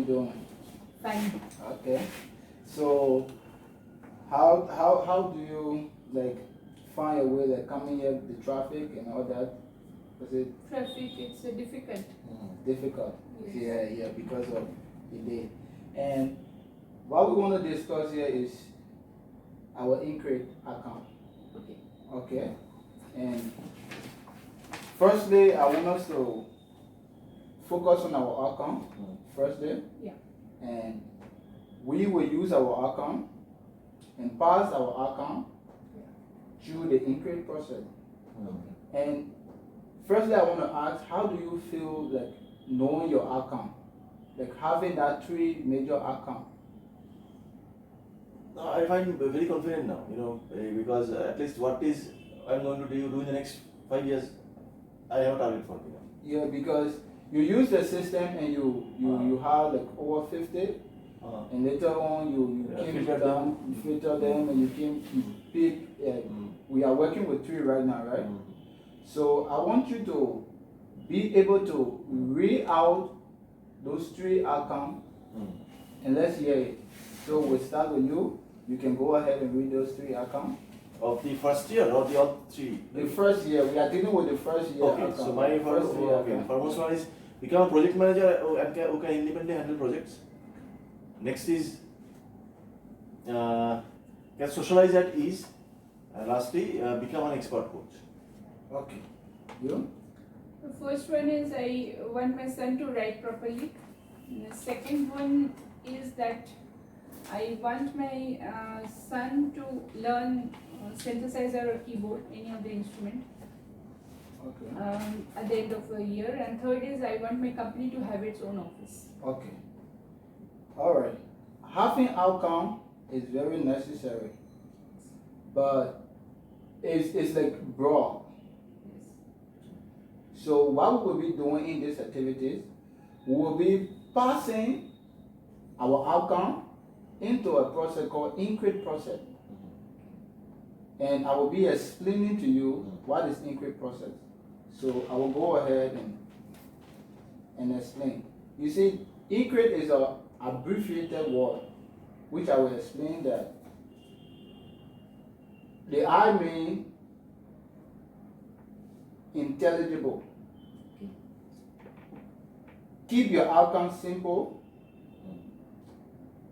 you doing? Fine. Okay. So how do you like find a way like coming here, the traffic and all that? Was it Traffic, it's difficult. difficult? Yes. Yeah, because of the day. And what we want to discuss here is our Increa account. Okay. Okay. And firstly, I want us to focus on our account firstly. Yeah. And we will use our account and pass our account through the Increa process. And firstly, I want to ask, how do you feel like knowing your account, like having that 3 major account? I find very confident now, because at least what is I'm going to do in the next 5 years, I have a target for me. Yeah, because you use the system and you have like over 50, and later on you came filter down, you filter them, and you pick. We are working with 3 right now, right? So I want you to be able to read out those 3 accounts, and let's hear it. So we'll start with you. You can go ahead and read those 3 accounts. Of the first year or the all 3? The first year, we are dealing with the first year. Okay, account. so my first year, first one is become a project manager who can independently handle projects. Next is can socialize at ease. And lastly, become an expert coach. Okay. You? The first one is I want my son to write properly. And the second one is that I want my son to learn synthesizer or keyboard, any of the instrument, Okay. at the end of the year. And third is I want my company to have its own office. Okay. All right. Having outcome is very necessary, but it's like broad. Yes. So what we will be doing in these activities, we will be passing our outcome into a process called Increa process. And I will be explaining to you what is Increa process. So I will go ahead and explain. You see, Increa is a abbreviated word, which I will explain that the I mean intelligible. Keep your outcome simple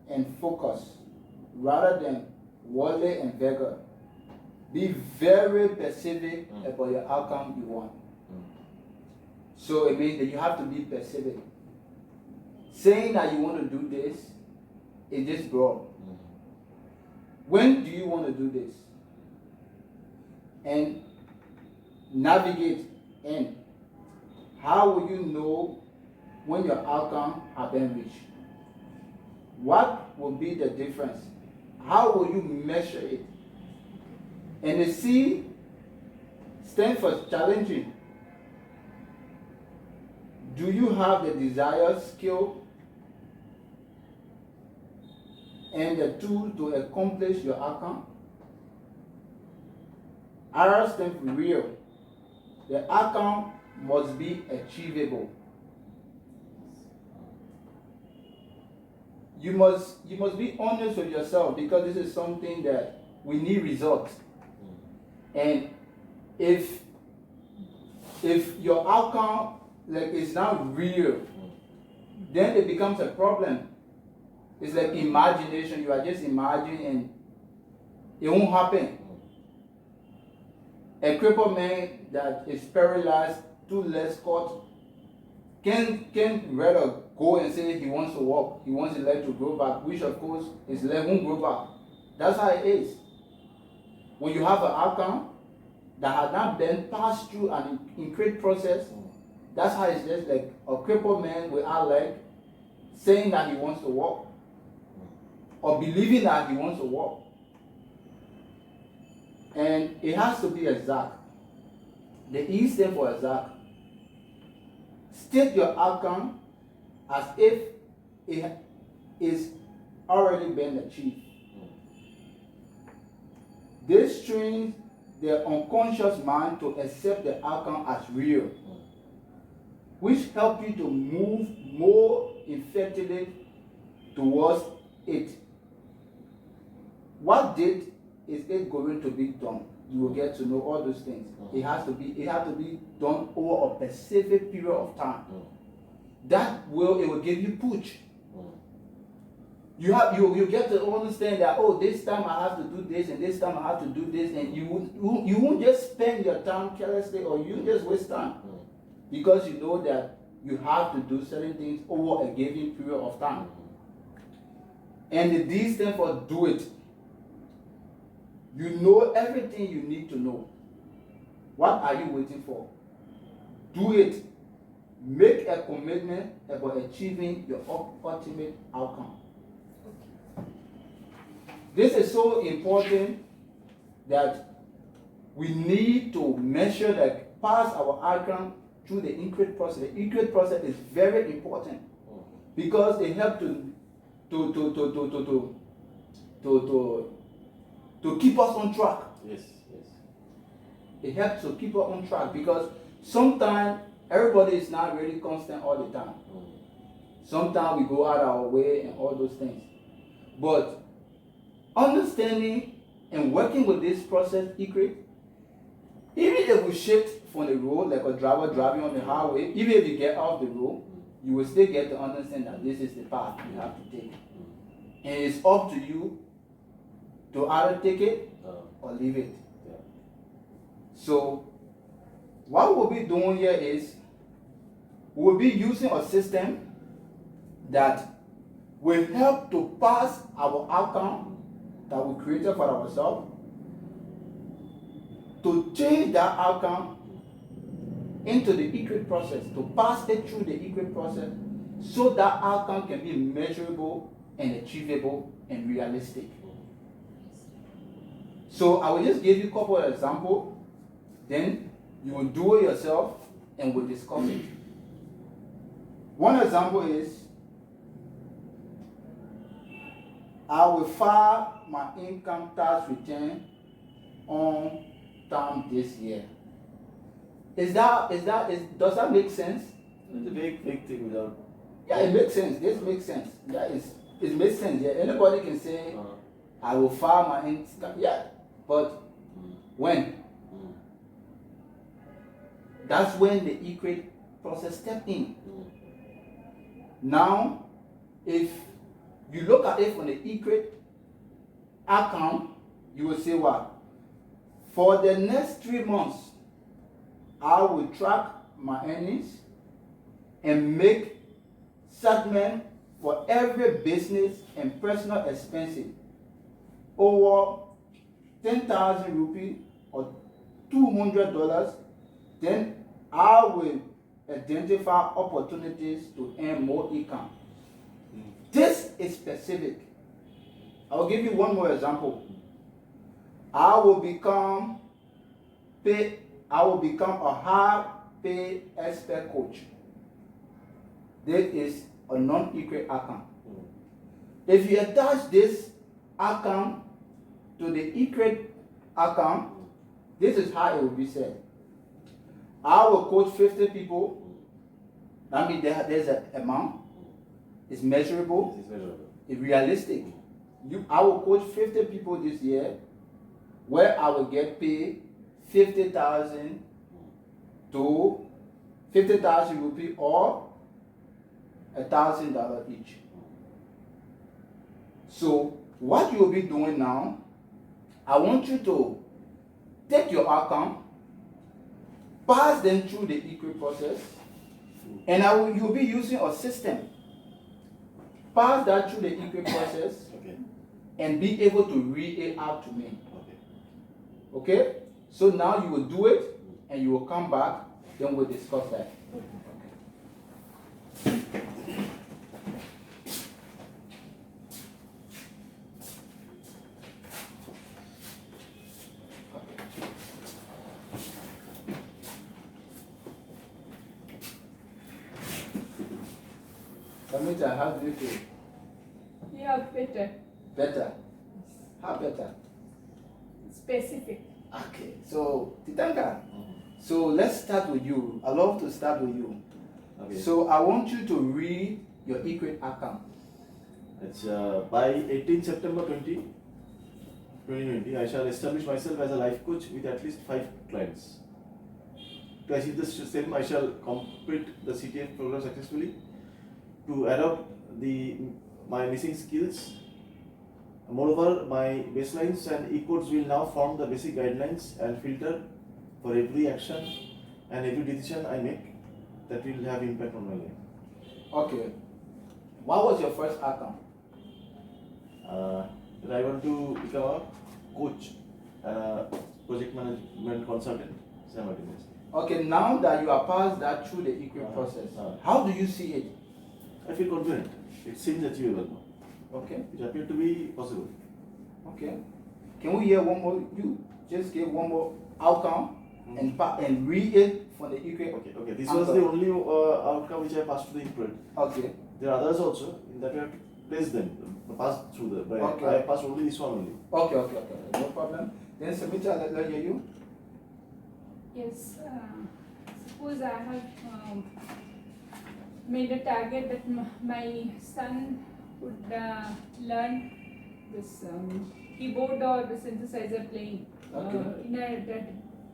and focused rather than worldly and vague. Be very specific about your outcome you want. So it means that you have to be specific. Saying that you want to do this is just broad. When do you want to do this? And navigate in. How will you know when your outcome has been reached? What will be the difference? How will you measure it? And the C stands for challenging. Do you have the desired skill and the tool to accomplish your outcome? R stands for real. The outcome must be achievable. You must be honest with yourself, because this is something that we need results. And if your outcome is not real, then it becomes a problem. It's like imagination. You are just imagining and it won't happen. A crippled man that is paralyzed, 2 legs cut, can rather go and say he wants to walk, he wants his leg to grow back, which of course his leg won't grow back. That's how it is. When you have an outcome that has not been passed through an Increa process, that's how it's just like a crippled man without leg saying that he wants to walk, or believing that he wants to walk. And it has to be exact. The E stands for exact. State your outcome as if it is already been achieved. This trains the unconscious mind to accept the outcome as real. which help you to move more effectively towards it. What date is it going to be done? You will get to know all those things. It has to be done over a specific period of time. It will give you push. You get to understand that, oh, this time I have to do this and this time I have to do this, and you won't just spend your time carelessly, or you just waste time, because you know that you have to do certain things over a given period of time. And the D stands for do it. You know everything you need to know. What are you waiting for? Do it. Make a commitment about achieving your ultimate outcome. This is so important that we need to measure that pass our outcome through the Increa process. The Increa process is very important because it helps to keep us on track. Yes. It helps to keep us on track because sometimes everybody is not really constant all the time. Sometimes we go out our way and all those things. But understanding and working with this process, Increa, even if we shift from the road like a driver driving on the highway, even if you get off the road, you will still get to understand that this is the path you have to take. And it's up to you to either take it or leave it. Yeah. So what we'll be doing here is we'll be using a system that will help to pass our outcome that we created for ourselves, to change that outcome into the Increa process, to pass it through the Increa process, so that outcome can be measurable and achievable and realistic. So I will just give you a couple of examples, then you will do it yourself and we'll discuss it. One example is, I will file my income tax return on time this year. Does that make sense? It's a big thing without. Yeah, it makes sense. This makes sense. Yeah, it makes sense. Yeah, anybody can say, I will file my income. Yeah, but when? That's when the Increa process step in. Now, if you look at it from the Increa account, you will say what? For the next 3 months, I will track my earnings and make segment for every business and personal expenses over 10,000 rupees or $200. Then I will identify opportunities to earn more income. This is specific. I will give you one more example. I will become a high pay expert coach. This is a non-Increa account. If you attach this account to the Increa account, this is how it will be said. I will coach 50 people. That means there's an amount. It's measurable. It's realistic. I will coach 50 people this year, where I will get paid 50,000 to 50,000 rupees or $1,000 each. So what you will be doing now, I want you to take your account, pass them through the Increa process, and you'll be using a system. Pass that through the Increa process, and be able to read it out to me. Okay? So now you will do it, and you will come back, then we'll discuss that. Samita, how do you feel? Yeah, better. Better? How better? Specific. Okay, so Titanka, so let's start with you. I love to start with you. Okay. So I want you to read your Equate account. It's by 18 September 2020, I shall establish myself as a life coach with at least 5 clients. To achieve this same, I shall complete the CTF program successfully. To adopt my missing skills. Moreover, my baselines and E-codes will now form the basic guidelines and filter for every action and every decision I make that will have impact on my life. Okay. What was your first account? That I want to become a coach, project management consultant, simultaneously. Okay, now that you are past that through the Equate process, how do you see it? I feel confident. It seems achievable now. Okay. It appeared to be possible. Okay. Can we hear one more? You just give one more outcome and read it from the Equate. Okay. This was the only outcome which I passed to the input. Okay. There are others also in that we have to place them, pass through the. But Okay. I passed only this one only. Okay. No problem. Then Samita, let hear you. Yes, suppose I have made a target that my son would learn this keyboard or the synthesizer playing in a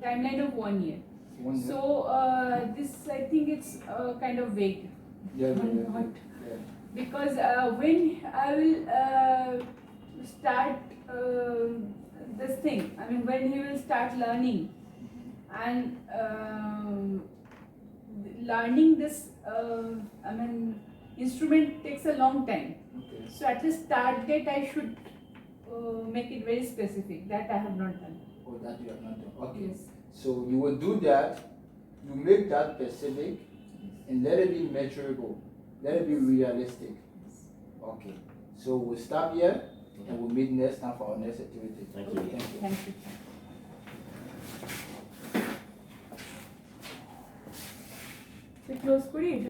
timeline of 1 year. 1 year. So this, I think it's kind of vague. Yeah. Because when I will start this thing, I mean when he will start learning and learning this instrument takes a long time. Okay. So at the start date I should make it very specific. That I have not done. Oh, that you have not done. Okay. Yes. So you will do that. You make that specific, and let it be measurable. Let it be realistic. Okay. So we'll stop here, and we'll meet next time for our next activity. Thank you. Thank you. Thank you. Close kuri.